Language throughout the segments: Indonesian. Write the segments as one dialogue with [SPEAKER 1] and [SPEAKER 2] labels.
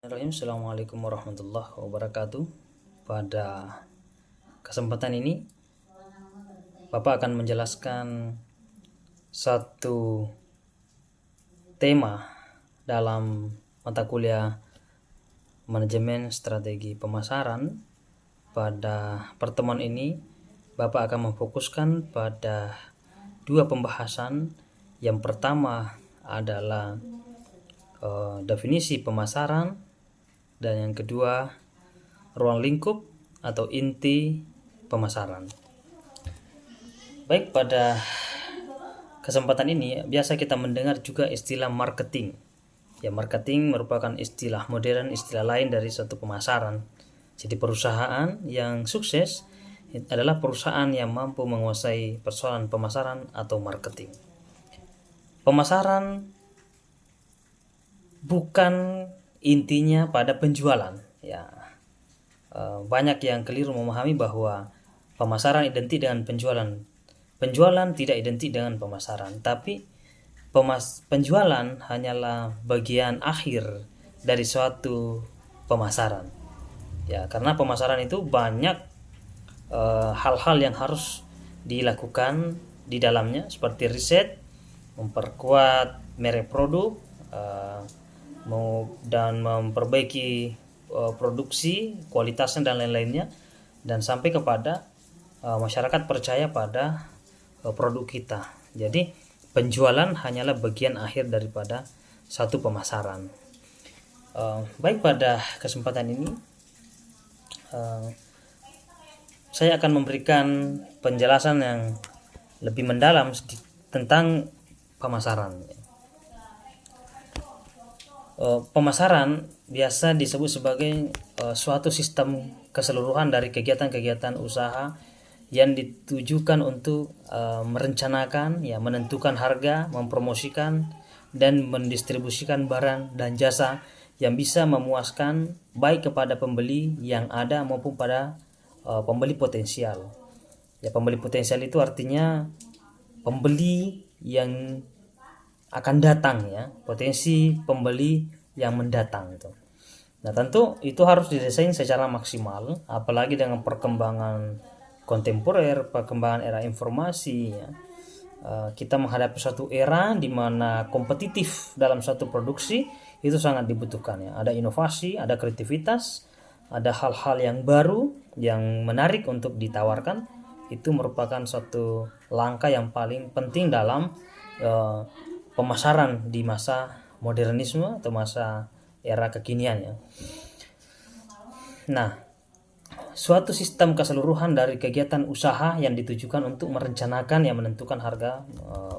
[SPEAKER 1] Assalamualaikum warahmatullahi wabarakatuh. Pada kesempatan ini Bapak akan menjelaskan satu tema dalam mata kuliah Manajemen Strategi Pemasaran. Pada pertemuan ini Bapak akan memfokuskan pada dua pembahasan. Yang pertama adalah definisi pemasaran, dan yang kedua ruang lingkup atau inti pemasaran. Baik, pada kesempatan ini biasa kita mendengar juga istilah marketing. Ya, marketing merupakan istilah modern, istilah lain dari suatu pemasaran. Jadi perusahaan yang sukses adalah perusahaan yang mampu menguasai persoalan pemasaran atau marketing. Pemasaran bukan intinya pada penjualan. Ya, banyak yang keliru memahami bahwa pemasaran identik dengan penjualan. Penjualan tidak identik dengan pemasaran, tapi penjualan hanyalah bagian akhir dari suatu pemasaran. Ya, karena pemasaran itu banyak hal-hal yang harus dilakukan di dalamnya, seperti riset, memperkuat merek produk, dan memperbaiki produksi, kualitasnya dan lain-lainnya, dan sampai kepada masyarakat percaya pada produk kita. Jadi penjualan hanyalah bagian akhir daripada satu pemasaran. Baik, pada kesempatan ini saya akan memberikan penjelasan yang lebih mendalam tentang pemasaran. Pemasaran biasa disebut sebagai suatu sistem keseluruhan dari kegiatan-kegiatan usaha yang ditujukan untuk merencanakan, ya, menentukan harga, mempromosikan, dan mendistribusikan barang dan jasa yang bisa memuaskan baik kepada pembeli yang ada maupun pada pembeli potensial. Ya, pembeli potensial itu artinya pembeli yang akan datang, ya, potensi pembeli yang mendatang itu. Nah, tentu itu harus didesain secara maksimal, apalagi dengan perkembangan kontemporer, perkembangan era informasi, ya. Kita menghadapi suatu era di mana kompetitif dalam satu produksi itu sangat dibutuhkan, ya. Ada inovasi, ada kreativitas, ada hal-hal yang baru yang menarik untuk ditawarkan. Itu merupakan suatu langkah yang paling penting dalam pemasaran di masa modernisme atau masa era kekinian, ya. Nah, suatu sistem keseluruhan dari kegiatan usaha yang ditujukan untuk merencanakan, yang menentukan harga,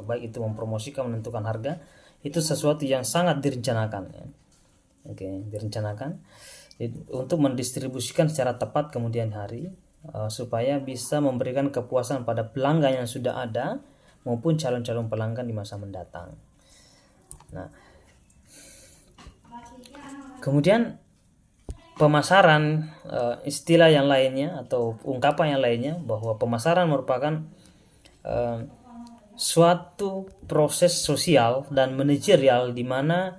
[SPEAKER 1] baik itu mempromosikan, menentukan harga, itu sesuatu yang sangat direncanakan, ya. Direncanakan untuk mendistribusikan secara tepat kemudian hari, supaya bisa memberikan kepuasan pada pelanggan yang sudah ada maupun calon-calon pelanggan di masa mendatang. Nah, kemudian pemasaran, istilah yang lainnya atau ungkapan yang lainnya bahwa pemasaran merupakan suatu proses sosial dan manajerial di mana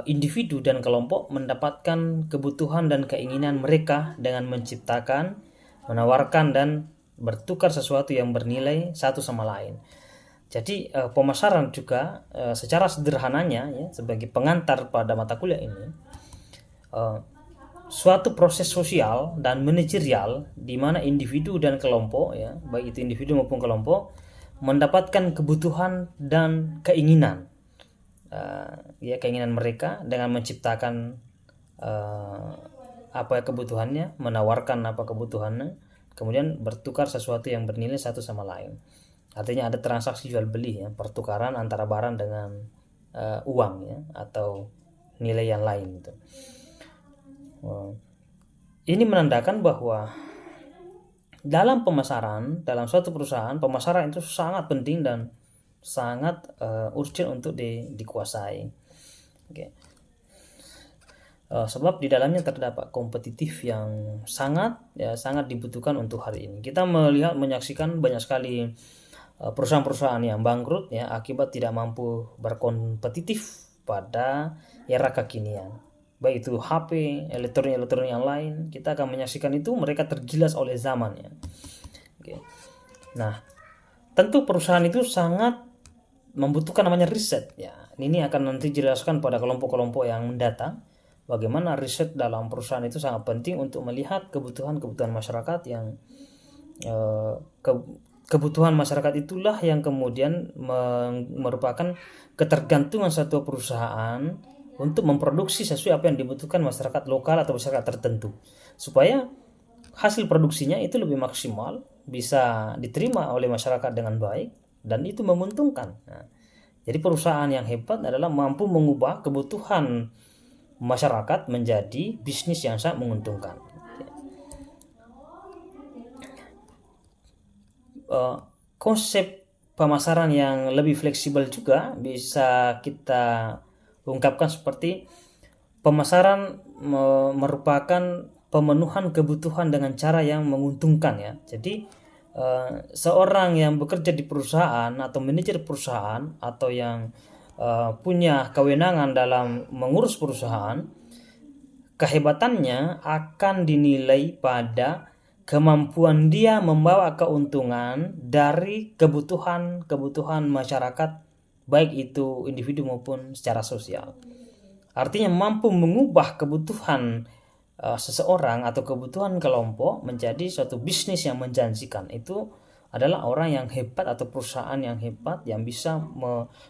[SPEAKER 1] individu dan kelompok mendapatkan kebutuhan dan keinginan mereka dengan menciptakan, menawarkan, dan bertukar sesuatu yang bernilai satu sama lain. Jadi pemasaran juga secara sederhananya, ya, sebagai pengantar pada mata kuliah ini, suatu proses sosial dan manajerial di mana individu dan kelompok, ya, baik itu individu maupun kelompok, mendapatkan kebutuhan dan keinginan, keinginan mereka dengan menciptakan apa kebutuhannya, menawarkan apa kebutuhannya, kemudian bertukar sesuatu yang bernilai satu sama lain. Artinya ada transaksi jual beli, ya, pertukaran antara barang dengan uang, ya, atau nilai yang lain gitu. Ini menandakan bahwa dalam pemasaran, dalam suatu perusahaan, pemasaran itu sangat penting dan sangat urgent untuk dikuasai. Sebab di dalamnya terdapat kompetitif yang sangat dibutuhkan untuk hari ini. Kita menyaksikan banyak sekali perusahaan-perusahaan yang bangkrut, ya, akibat tidak mampu berkompetitif pada era kekinian. baik itu HP, elektronik yang lain, kita akan menyaksikan itu mereka tergilas oleh zamannya. Oke. Nah, tentu perusahaan itu sangat membutuhkan namanya riset ya. Ini akan nanti jelaskan pada kelompok-kelompok yang mendatang bagaimana riset dalam perusahaan itu sangat penting untuk melihat kebutuhan-kebutuhan masyarakat yang kebutuhan masyarakat itulah yang kemudian merupakan ketergantungan satu perusahaan untuk memproduksi sesuai apa yang dibutuhkan masyarakat lokal atau masyarakat tertentu, supaya hasil produksinya itu lebih maksimal, bisa diterima oleh masyarakat dengan baik, dan itu menguntungkan. Nah, jadi perusahaan yang hebat adalah mampu mengubah kebutuhan masyarakat menjadi bisnis yang sangat menguntungkan. Konsep pemasaran yang lebih fleksibel juga bisa kita ungkapkan seperti pemasaran merupakan pemenuhan kebutuhan dengan cara yang menguntungkan ya. Jadi seorang yang bekerja di perusahaan atau manajer perusahaan atau yang punya kewenangan dalam mengurus perusahaan, kehebatannya akan dinilai pada kemampuan dia membawa keuntungan dari kebutuhan masyarakat, baik itu individu maupun secara sosial. Artinya mampu mengubah kebutuhan seseorang atau kebutuhan kelompok menjadi suatu bisnis yang menjanjikan. Itu adalah orang yang hebat atau perusahaan yang hebat yang bisa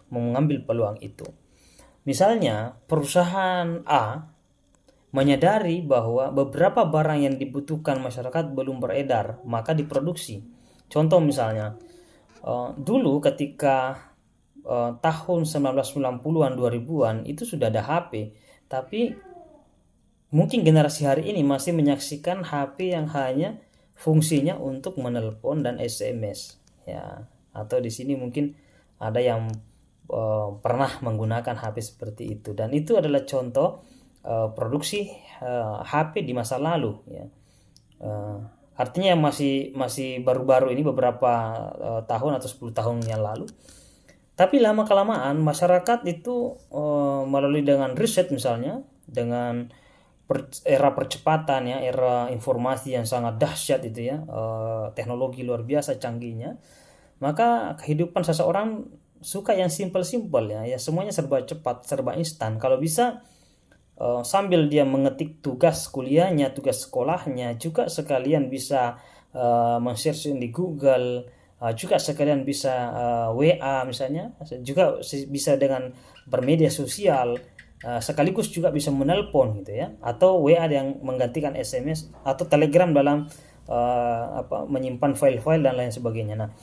[SPEAKER 1] mengambil peluang itu. Misalnya perusahaan A menyadari bahwa beberapa barang yang dibutuhkan masyarakat belum beredar, maka diproduksi. Contoh misalnya, dulu ketika tahun 1990-an 2000-an itu sudah ada HP, tapi mungkin generasi hari ini masih menyaksikan HP yang hanya fungsinya untuk menelpon dan SMS ya. Atau di sini mungkin ada yang pernah menggunakan HP seperti itu, dan itu adalah contoh produksi HP di masa lalu ya. Artinya masih baru-baru ini, beberapa tahun atau 10 tahun yang lalu. Tapi lama kelamaan masyarakat itu melalui dengan riset misalnya, dengan era percepatan ya, era informasi yang sangat dahsyat itu ya, teknologi luar biasa canggihnya, maka kehidupan seseorang suka yang simpel-simpel ya, semuanya serba cepat, serba instan. Kalau bisa sambil dia mengetik tugas kuliahnya, tugas sekolahnya, juga sekalian bisa men-search di Google, juga sekalian bisa WA misalnya, juga bisa dengan bermedia sosial, sekaligus juga bisa menelpon gitu ya, atau WA yang menggantikan SMS atau Telegram dalam menyimpan file-file dan lain sebagainya. Nah,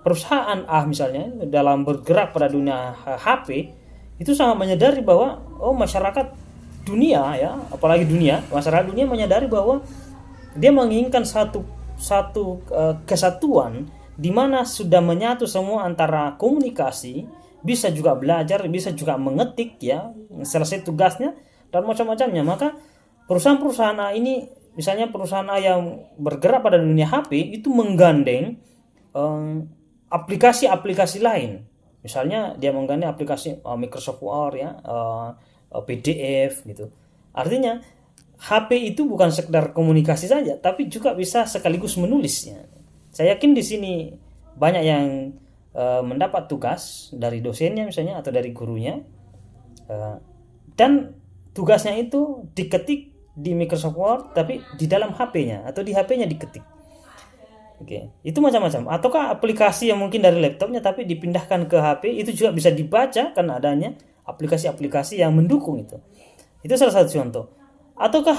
[SPEAKER 1] perusahaan A misalnya dalam bergerak pada dunia HP itu sangat menyadari bahwa masyarakat dunia ya, apalagi masyarakat dunia menyadari bahwa dia menginginkan satu kesatuan di mana sudah menyatu semua antara komunikasi, bisa juga belajar, bisa juga mengetik ya, selesai tugasnya dan macam-macamnya. Maka perusahaan-perusahaan A ini, misalnya perusahaan A yang bergerak pada dunia HP itu menggandeng aplikasi-aplikasi lain. Misalnya dia menggandeng aplikasi Microsoft Word ya, PDF gitu. Artinya HP itu bukan sekedar komunikasi saja, tapi juga bisa sekaligus menulisnya. Saya yakin di sini banyak yang mendapat tugas dari dosennya misalnya atau dari gurunya, dan tugasnya itu diketik di Microsoft Word tapi di dalam HP-nya atau di HP-nya diketik. Oke, itu macam-macam. Ataukah aplikasi yang mungkin dari laptopnya tapi dipindahkan ke HP, itu juga bisa dibaca karena adanya aplikasi-aplikasi yang mendukung itu. Itu salah satu contoh. Ataukah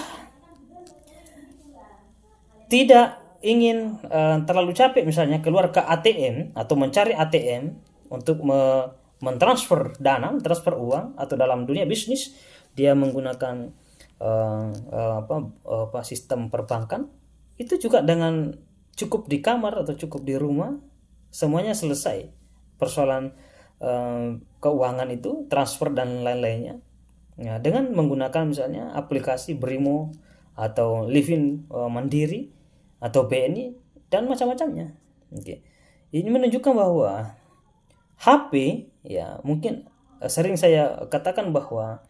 [SPEAKER 1] tidak ingin terlalu capek misalnya keluar ke ATM atau mencari ATM untuk mentransfer dana, transfer uang, atau dalam dunia bisnis dia menggunakan sistem perbankan, itu juga dengan cukup di kamar atau cukup di rumah semuanya selesai persoalan keuangan itu, transfer dan lain-lainnya. Nah, dengan menggunakan misalnya aplikasi Brimo atau Livin Mandiri atau BNI dan macam-macamnya. Oke. Ini menunjukkan bahwa HP ya, mungkin sering saya katakan bahwa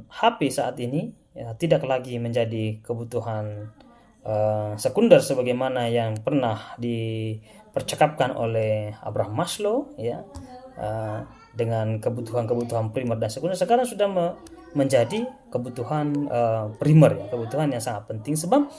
[SPEAKER 1] HP saat ini ya, tidak lagi menjadi kebutuhan sekunder sebagaimana yang pernah dipercakapkan oleh Abraham Maslow ya, dengan kebutuhan-kebutuhan primer dan sekunder. Sekarang sudah menjadi kebutuhan primer ya, kebutuhan yang sangat penting, sebab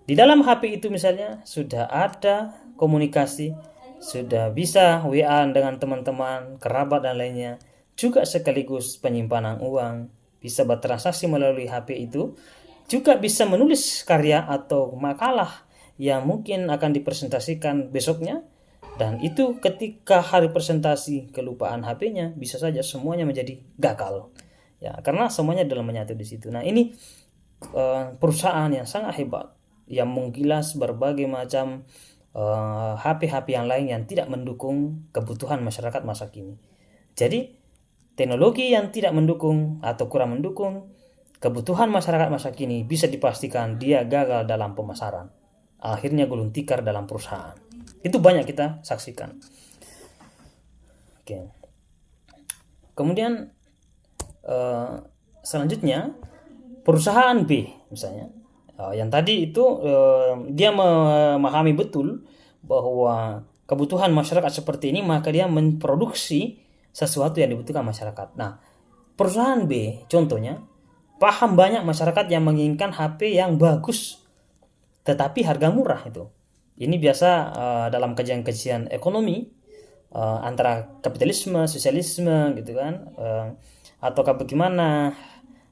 [SPEAKER 1] di dalam HP itu misalnya sudah ada komunikasi, sudah bisa WA dengan teman-teman, kerabat dan lainnya, juga sekaligus penyimpanan uang, bisa bertransaksi melalui HP itu, juga bisa menulis karya atau makalah yang mungkin akan dipresentasikan besoknya, dan itu ketika hari presentasi kelupaan HP-nya, bisa saja semuanya menjadi gagal ya, karena semuanya dalam menyatu di situ. Nah, ini perusahaan yang sangat hebat yang menggilas berbagai macam HP-HP yang lain yang tidak mendukung kebutuhan masyarakat masa kini. Jadi teknologi yang tidak mendukung atau kurang mendukung kebutuhan masyarakat masa kini bisa dipastikan dia gagal dalam pemasaran. Akhirnya gulung tikar dalam perusahaan. Itu banyak kita saksikan. Oke. Kemudian selanjutnya perusahaan B misalnya, yang tadi itu dia memahami betul bahwa kebutuhan masyarakat seperti ini, maka dia memproduksi sesuatu yang dibutuhkan masyarakat. Nah, perusahaan B contohnya paham banyak masyarakat yang menginginkan HP yang bagus tetapi harga murah itu. Ini biasa dalam kajian-kajian ekonomi antara kapitalisme, sosialisme gitu kan, ataukah bagaimana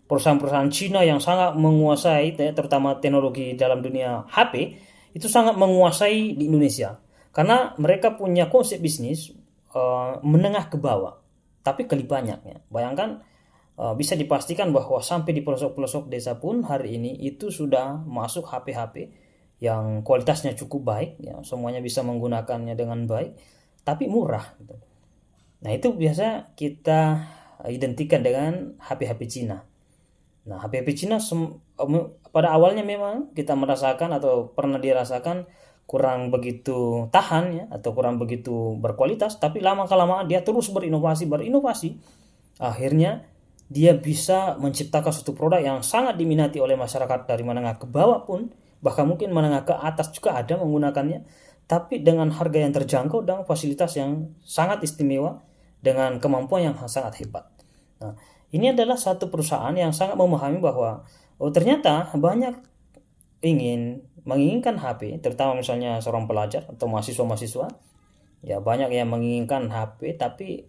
[SPEAKER 1] perusahaan-perusahaan Cina yang sangat menguasai terutama teknologi dalam dunia HP itu sangat menguasai di Indonesia karena mereka punya konsep bisnis menengah ke bawah tapi kelipanyaknya. Bayangkan bisa dipastikan bahwa sampai di pelosok-pelosok desa pun hari ini itu sudah masuk HP-HP yang kualitasnya cukup baik ya, semuanya bisa menggunakannya dengan baik tapi murah gitu. Nah, itu biasa kita identikan dengan HP-HP Cina. Nah, HP-HP Cina pada awalnya memang kita merasakan atau pernah dirasakan kurang begitu tahan ya, atau kurang begitu berkualitas, tapi lama-kelamaan dia terus berinovasi. Akhirnya dia bisa menciptakan suatu produk yang sangat diminati oleh masyarakat dari menengah ke bawah pun, bahkan mungkin menengah ke atas juga ada menggunakannya, tapi dengan harga yang terjangkau dan fasilitas yang sangat istimewa dengan kemampuan yang sangat hebat. Nah, ini adalah satu perusahaan yang sangat memahami bahwa ternyata banyak menginginkan HP, terutama misalnya seorang pelajar atau mahasiswa-mahasiswa. Ya, banyak yang menginginkan HP tapi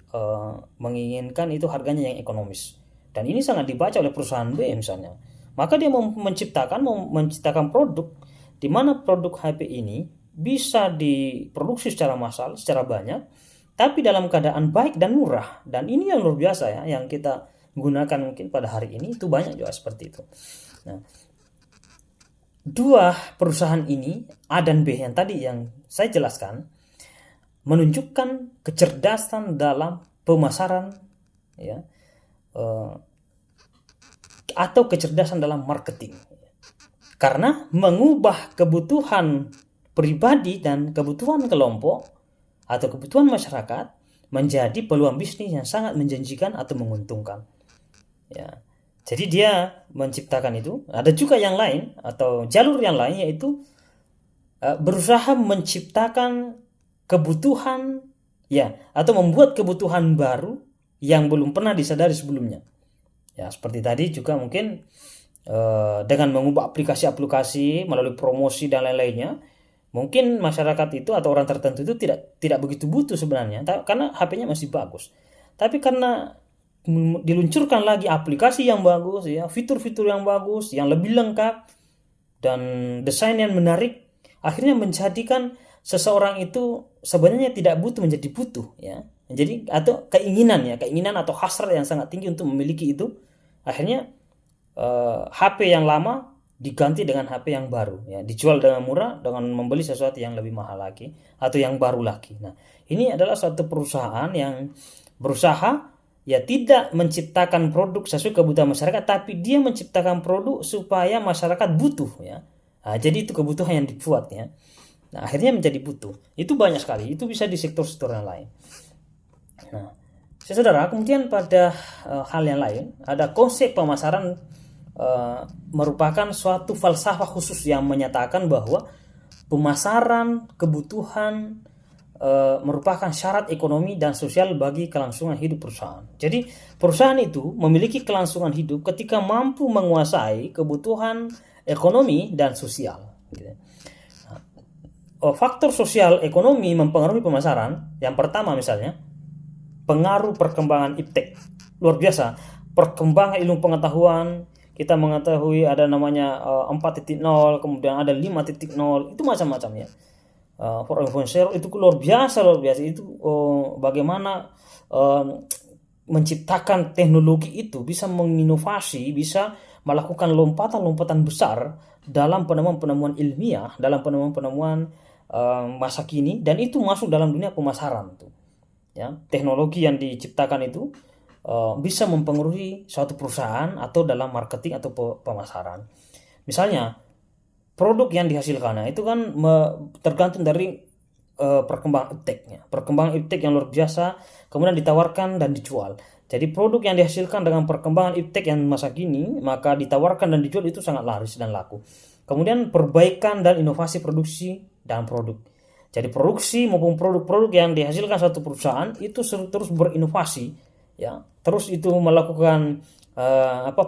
[SPEAKER 1] menginginkan itu harganya yang ekonomis. Dan ini sangat dibaca oleh perusahaan B misalnya. Maka dia menciptakan produk di mana produk HP ini bisa diproduksi secara massal, secara banyak, tapi dalam keadaan baik dan murah. Dan ini yang luar biasa ya, yang kita gunakan mungkin pada hari ini itu banyak juga seperti itu. Nah, dua perusahaan ini A dan B yang tadi yang saya jelaskan menunjukkan kecerdasan dalam pemasaran ya, atau kecerdasan dalam marketing, karena mengubah kebutuhan pribadi dan kebutuhan kelompok atau kebutuhan masyarakat menjadi peluang bisnis yang sangat menjanjikan atau menguntungkan ya. Jadi dia menciptakan itu. Ada juga yang lain atau jalur yang lain, yaitu berusaha menciptakan kebutuhan ya, atau membuat kebutuhan baru yang belum pernah disadari sebelumnya ya. Seperti tadi juga mungkin dengan mengubah aplikasi-aplikasi melalui promosi dan lain-lainnya, mungkin masyarakat itu atau orang tertentu itu tidak begitu butuh sebenarnya karena HP-nya masih bagus, tapi karena diluncurkan lagi aplikasi yang bagus ya, fitur-fitur yang bagus, yang lebih lengkap dan desain yang menarik, akhirnya menjadikan seseorang itu sebenarnya tidak butuh menjadi butuh ya. Jadi atau keinginan atau hasrat yang sangat tinggi untuk memiliki itu, akhirnya HP yang lama diganti dengan HP yang baru ya, dijual dengan murah dengan membeli sesuatu yang lebih mahal lagi atau yang baru lagi. Nah, ini adalah suatu perusahaan yang berusaha ya tidak menciptakan produk sesuai kebutuhan masyarakat, tapi dia menciptakan produk supaya masyarakat butuh ya. Nah, jadi itu kebutuhan yang dibuat ya. Nah, akhirnya menjadi butuh. Itu banyak sekali. Itu bisa di sektor-sektor yang lain. Nah, Saudara, kemudian pada hal yang lain, ada konsep pemasaran merupakan suatu falsafah khusus yang menyatakan bahwa pemasaran kebutuhan merupakan syarat ekonomi dan sosial bagi kelangsungan hidup perusahaan. Jadi perusahaan itu memiliki kelangsungan hidup ketika mampu menguasai kebutuhan ekonomi dan sosial. Faktor sosial ekonomi mempengaruhi pemasaran. Yang pertama misalnya, pengaruh perkembangan iptek. Luar biasa. Perkembangan ilmu pengetahuan, kita mengetahui ada namanya 4.0, kemudian ada 5.0, itu macam-macam ya. 4.0 itu luar biasa. Itu bagaimana menciptakan teknologi itu bisa menginovasi, bisa melakukan lompatan-lompatan besar dalam penemuan-penemuan ilmiah, dalam penemuan-penemuan masa kini, dan itu masuk dalam dunia pemasaran tuh. Ya, teknologi yang diciptakan itu bisa mempengaruhi suatu perusahaan atau dalam marketing atau pemasaran. Misalnya produk yang dihasilkan itu kan tergantung dari perkembangan ipteknya. Perkembangan iptek yang luar biasa kemudian ditawarkan dan dijual. Jadi produk yang dihasilkan dengan perkembangan iptek yang masa kini, maka ditawarkan dan dijual itu sangat laris dan laku. Kemudian perbaikan dan inovasi produksi dan produk. Jadi produksi maupun produk-produk yang dihasilkan satu perusahaan itu terus berinovasi, ya, terus itu melakukan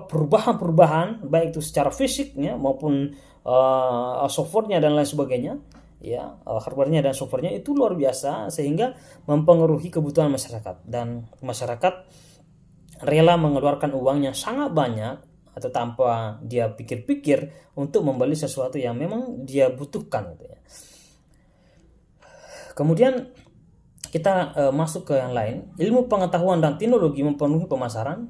[SPEAKER 1] perubahan-perubahan baik itu secara fisiknya maupun softwarenya dan lain sebagainya, ya, hardwarenya dan softwarenya itu luar biasa sehingga mempengaruhi kebutuhan masyarakat, dan masyarakat rela mengeluarkan uangnya sangat banyak atau tanpa dia pikir-pikir untuk membeli sesuatu yang memang dia butuhkan, gitu ya. Kemudian kita masuk ke yang lain, ilmu pengetahuan dan teknologi mempengaruhi pemasaran.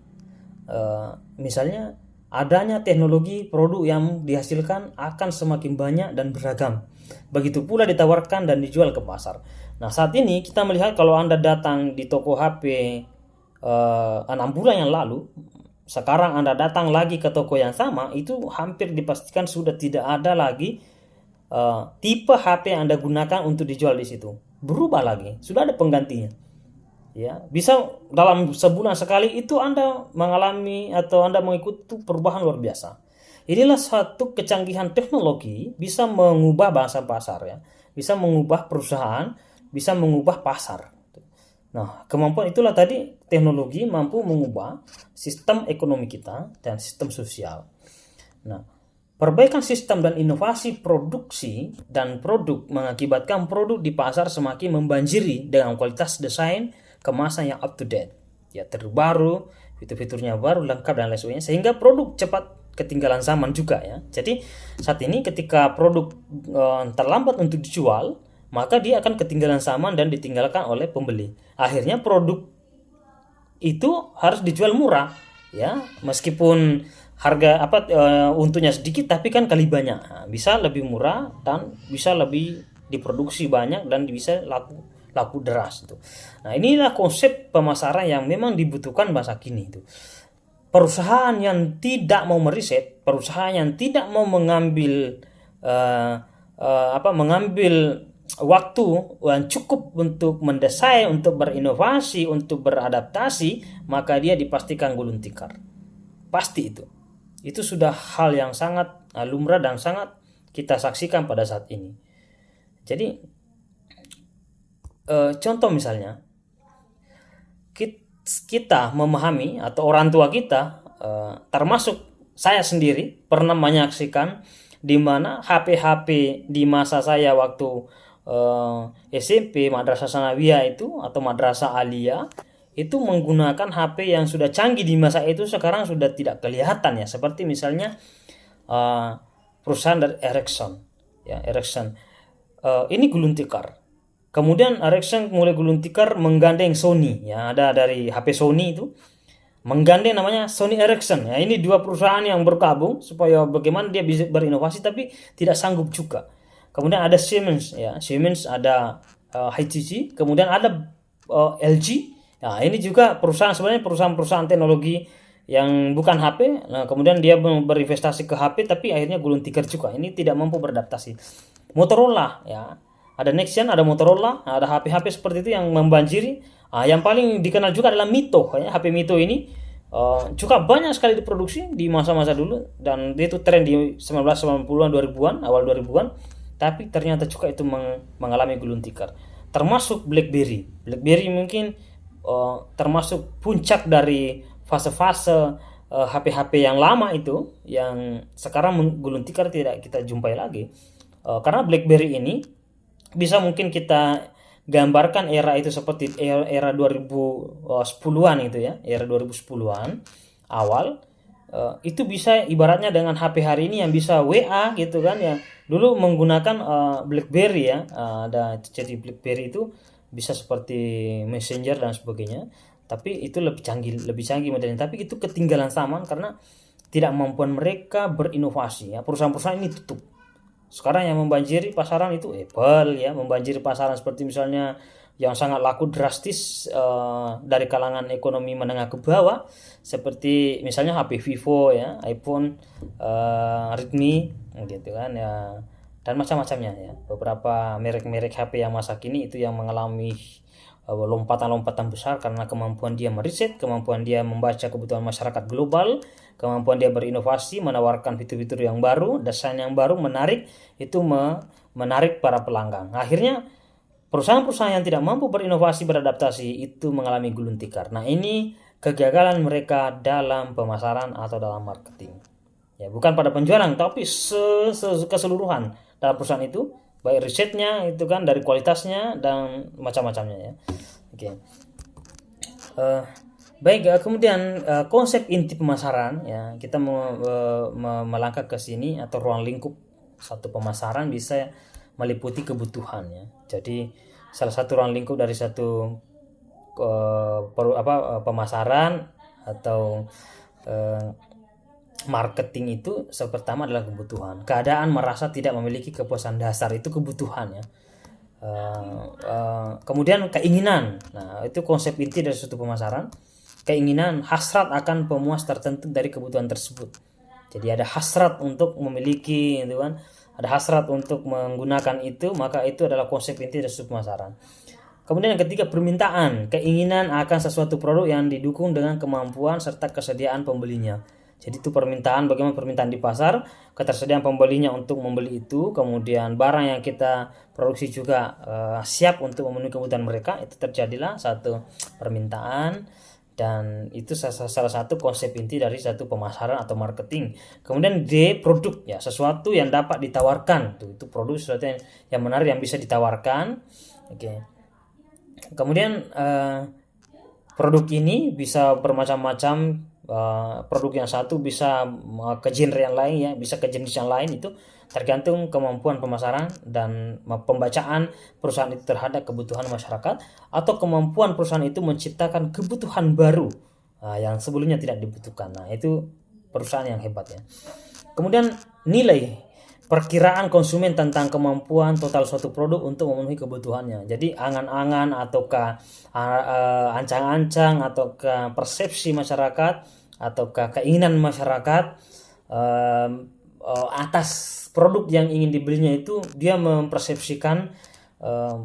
[SPEAKER 1] Misalnya adanya teknologi produk yang dihasilkan akan semakin banyak dan beragam. Begitu pula ditawarkan dan dijual ke pasar. Nah, saat ini kita melihat kalau Anda datang di toko HP 6 bulan yang lalu, sekarang Anda datang lagi ke toko yang sama, itu hampir dipastikan sudah tidak ada lagi tipe HP yang Anda gunakan untuk dijual di situ. Berubah lagi, sudah ada penggantinya. Ya, bisa dalam sebulan sekali itu Anda mengalami atau Anda mengikuti perubahan luar biasa. Inilah satu kecanggihan teknologi bisa mengubah bahasa pasar, ya. Bisa mengubah perusahaan, bisa mengubah pasar. Nah, kemampuan itulah tadi, teknologi mampu mengubah sistem ekonomi kita dan sistem sosial. Nah, perbaikan sistem dan inovasi produksi dan produk mengakibatkan produk di pasar semakin membanjiri dengan kualitas desain kemasan yang up to date, ya, terbaru, fitur-fiturnya baru, lengkap dan lain sebagainya, sehingga produk cepat ketinggalan zaman juga, ya. Jadi saat ini ketika produk terlambat untuk dijual, maka dia akan ketinggalan zaman dan ditinggalkan oleh pembeli. Akhirnya produk itu harus dijual murah, ya, meskipun harga untungnya sedikit tapi kan kali banyak. Nah, bisa lebih murah dan bisa lebih diproduksi banyak dan bisa laku deras itu. Nah, inilah konsep pemasaran yang memang dibutuhkan masa kini itu. Perusahaan yang tidak mau meriset, perusahaan yang tidak mau mengambil mengambil waktu yang cukup untuk mendesain, untuk berinovasi, untuk beradaptasi, maka dia dipastikan gulung tikar. Pasti itu. Itu sudah hal yang sangat lumrah dan sangat kita saksikan pada saat ini. Jadi contoh misalnya, kita memahami atau orang tua kita, termasuk saya sendiri, pernah menyaksikan di mana HP-HP di masa saya waktu SMP, Madrasah Sanawiyah itu atau Madrasah Aliyah itu menggunakan HP yang sudah canggih di masa itu, sekarang sudah tidak kelihatan, ya. Seperti misalnya perusahaan dari Ericsson, ya, Ericsson ini gulung tikar. Kemudian Ericsson mulai gulung tikar menggandeng Sony, ya, ada dari HP Sony itu menggandeng namanya Sony Ericsson. Ya, ini dua perusahaan yang bergabung supaya bagaimana dia bisa berinovasi tapi tidak sanggup juga. Kemudian ada Siemens, ya, Siemens, ada HTC, kemudian ada LG. Nah, ini juga perusahaan, sebenarnya perusahaan-perusahaan teknologi yang bukan HP. Nah, kemudian dia berinvestasi ke HP tapi akhirnya gulung tikar juga. Ini tidak mampu beradaptasi. Motorola, ya, ada Nexian, ada Motorola, ada HP-HP seperti itu yang membanjiri Yang paling dikenal juga adalah Mito, ya. HP Mito ini juga banyak sekali diproduksi di masa-masa dulu, dan dia itu tren di 1990-an, 2000-an, awal 2000-an, tapi ternyata juga itu mengalami gulung tikar. Termasuk BlackBerry. BlackBerry mungkin termasuk puncak dari fase-fase HP-HP yang lama itu, yang sekarang gulung tikar tidak kita jumpai lagi. Karena BlackBerry ini bisa mungkin kita gambarkan era itu seperti era 2010-an itu ya, era 2010-an awal. Itu bisa ibaratnya dengan HP hari ini yang bisa WA gitu kan ya. Dulu menggunakan BlackBerry ya, ada jadi BlackBerry itu bisa seperti Messenger dan sebagainya, tapi itu lebih canggih modelnya, tapi itu ketinggalan zaman karena tidak kemampuan mereka berinovasi ya. Perusahaan-perusahaan ini tutup. Sekarang yang membanjiri pasaran itu Apple ya, membanjiri pasaran seperti misalnya yang sangat laku drastis dari kalangan ekonomi menengah ke bawah, seperti misalnya HP Vivo ya, iPhone, Redmi gitu kan ya, dan macam-macamnya ya. Beberapa merek-merek HP yang masa kini itu yang mengalami lompatan-lompatan besar karena kemampuan dia meriset, kemampuan dia membaca kebutuhan masyarakat global, kemampuan dia berinovasi, menawarkan fitur-fitur yang baru, desain yang baru, menarik, itu menarik para pelanggan. Akhirnya perusahaan-perusahaan yang tidak mampu berinovasi, beradaptasi, itu mengalami gulung tikar. Nah, ini kegagalan mereka dalam pemasaran atau dalam marketing. Ya, bukan pada penjualan, tapi keseluruhan dalam perusahaan itu, baik risetnya itu kan, dari kualitasnya dan macam-macamnya ya. Oke. Baik, kemudian konsep inti pemasaran ya, kita melangkah ke sini, atau ruang lingkup satu pemasaran bisa meliputi kebutuhan ya. Jadi salah satu ruang lingkup dari satu pemasaran atau marketing itu pertama adalah kebutuhan. Keadaan merasa tidak memiliki kepuasan dasar, itu kebutuhan ya. Kemudian keinginan. Nah, itu konsep inti dari suatu pemasaran. Keinginan, hasrat akan pemuas tertentu dari kebutuhan tersebut. Jadi ada hasrat untuk memiliki itu kan, ada hasrat untuk menggunakan itu, maka itu adalah konsep inti dari suatu pemasaran. Kemudian yang ketiga, permintaan, keinginan akan sesuatu produk yang didukung dengan kemampuan serta kesediaan pembelinya. Jadi itu permintaan, bagaimana permintaan di pasar, ketersediaan pembelinya untuk membeli itu, kemudian barang yang kita produksi juga siap untuk memenuhi kebutuhan mereka, itu terjadilah satu permintaan, dan itu salah satu konsep inti dari satu pemasaran atau marketing. Kemudian D, produk ya, sesuatu yang dapat ditawarkan, itu produk, sesuatu yang menarik yang bisa ditawarkan. Oke. Kemudian produk ini bisa bermacam-macam. Produk yang satu bisa ke genre yang lain ya, bisa ke jenis yang lain, itu tergantung kemampuan pemasaran dan pembacaan perusahaan itu terhadap kebutuhan masyarakat, atau kemampuan perusahaan itu menciptakan kebutuhan baru yang sebelumnya tidak dibutuhkan. Nah, itu perusahaan yang hebat ya. Kemudian nilai, perkiraan konsumen tentang kemampuan total suatu produk untuk memenuhi kebutuhannya. Jadi angan-angan ataukah ancang-ancang ataukah persepsi masyarakat ataukah keinginan masyarakat atas produk yang ingin dibelinya, itu dia mempersepsikan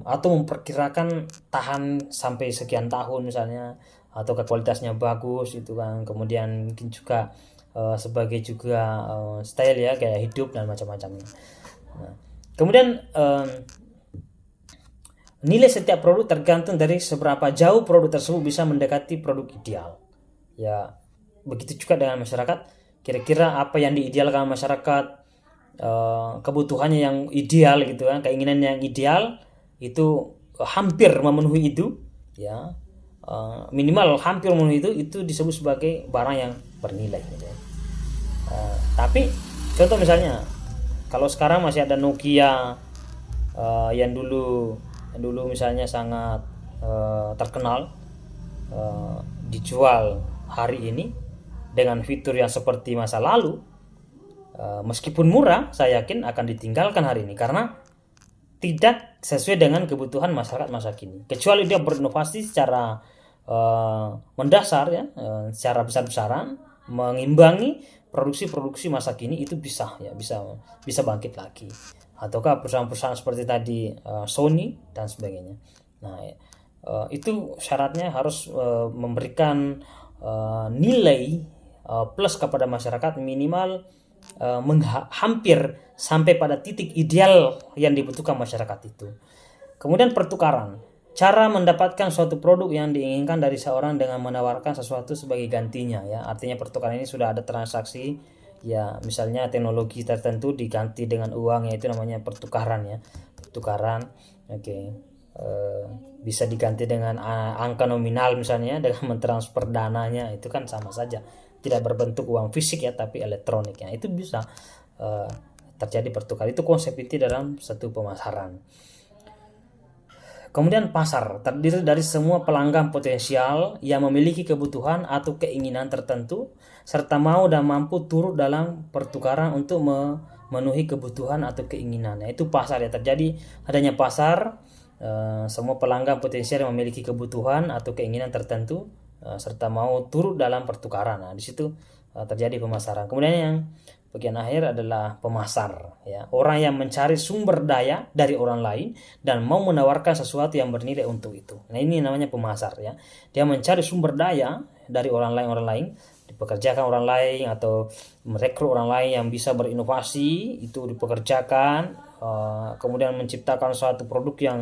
[SPEAKER 1] atau memperkirakan tahan sampai sekian tahun misalnya, atau kualitasnya bagus itu kan, kemudian mungkin juga sebagai juga style ya, gaya hidup dan macam-macamnya. Nah, kemudian nilai setiap produk tergantung dari seberapa jauh produk tersebut bisa mendekati produk ideal ya. Begitu juga dengan masyarakat, kira-kira apa yang diidealkan masyarakat, kebutuhannya yang ideal gitu kan, keinginan yang ideal itu hampir memenuhi itu ya, minimal hampir memenuhi itu disebut sebagai barang yang bernilai gitu ya. Tapi contoh misalnya, kalau sekarang masih ada Nokia yang dulu misalnya sangat terkenal, dijual hari ini dengan fitur yang seperti masa lalu, meskipun murah, saya yakin akan ditinggalkan hari ini karena tidak sesuai dengan kebutuhan masyarakat masa kini, kecuali dia berinovasi secara mendasar ya, secara besar-besaran, mengimbangi produksi masa kini, itu bisa bangkit lagi. Ataukah perusahaan-perusahaan seperti tadi Sony dan sebagainya. Nah, itu syaratnya harus memberikan nilai plus kepada masyarakat minimal hampir sampai pada titik ideal yang dibutuhkan masyarakat itu. Kemudian pertukaran, cara mendapatkan suatu produk yang diinginkan dari seorang dengan menawarkan sesuatu sebagai gantinya, ya. Artinya pertukaran ini sudah ada transaksi, ya, misalnya teknologi tertentu diganti dengan uang, yaitu namanya pertukaran, ya. Pertukaran, oke. Bisa diganti dengan angka nominal misalnya dengan mentransfer dananya, itu kan sama saja, tidak berbentuk uang fisik ya, tapi elektronik, ya. Itu bisa terjadi pertukaran. Itu konsep inti dalam satu pemasaran. Kemudian pasar terdiri dari semua pelanggan potensial yang memiliki kebutuhan atau keinginan tertentu serta mau dan mampu turut dalam pertukaran untuk memenuhi kebutuhan atau keinginannya. Itu pasar, ya. Terjadi adanya pasar, semua pelanggan potensial yang memiliki kebutuhan atau keinginan tertentu serta mau turut dalam pertukaran. Nah, di situ terjadi pemasaran. Kemudian yang bagian akhir adalah pemasar, ya. Orang yang mencari sumber daya dari orang lain dan mau menawarkan sesuatu yang bernilai untuk itu. Nah, ini namanya pemasar, ya. Dia mencari sumber daya dari orang lain, dipekerjakan orang lain atau merekrut orang lain yang bisa berinovasi, itu dipekerjakan, kemudian menciptakan suatu produk yang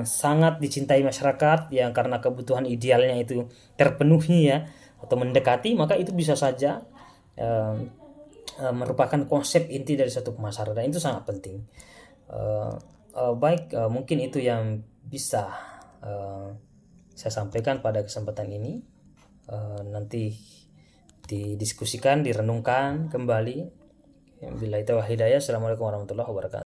[SPEAKER 1] sangat dicintai masyarakat, yang karena kebutuhan idealnya itu terpenuhi, ya, atau mendekati, maka itu bisa saja merupakan konsep inti dari satu pemasaran, dan itu sangat penting. Baik, mungkin itu yang bisa saya sampaikan pada kesempatan ini. Nanti didiskusikan, direnungkan kembali. Billahi taufiq hidayah. Assalamualaikum warahmatullahi wabarakatuh.